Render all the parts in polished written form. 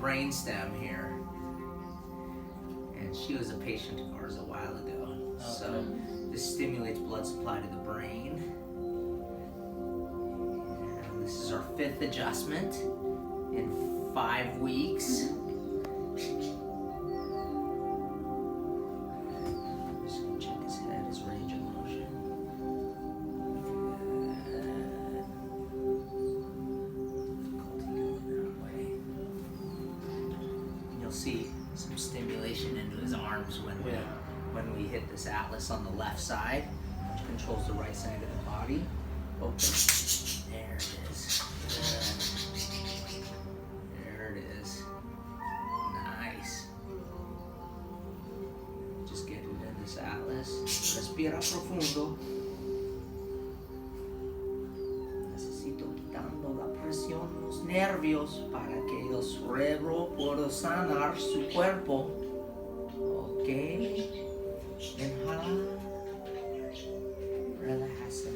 brain stem here. And she was a patient of ours a while ago. Okay. So this stimulates blood supply to the brain. And this is our 5th adjustment in 5 weeks. I'm just gonna check his head, his range of motion. Difficulty going that way. You'll see some stimulation into his arms when we hit this atlas on the left side, which controls the right side of the body. Open. There it is. Good. There it is. Nice. Just get into this atlas. Respira profundo. Necesito quitando la presión en los nervios para que el cerebro pueda sanar su cuerpo. Ok. Inhala. Relájate.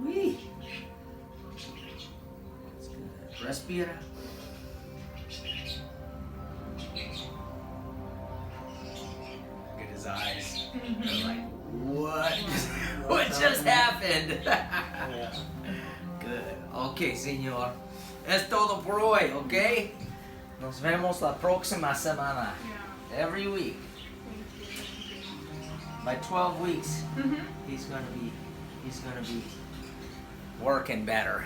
Wee. That's good. Respira. Look at his eyes. They're like, what? What just happened? Yeah. Good. Ok, señor. Es todo por hoy, ok? Nos vemos la próxima semana. Every week. By 12 weeks, he's gonna be working better.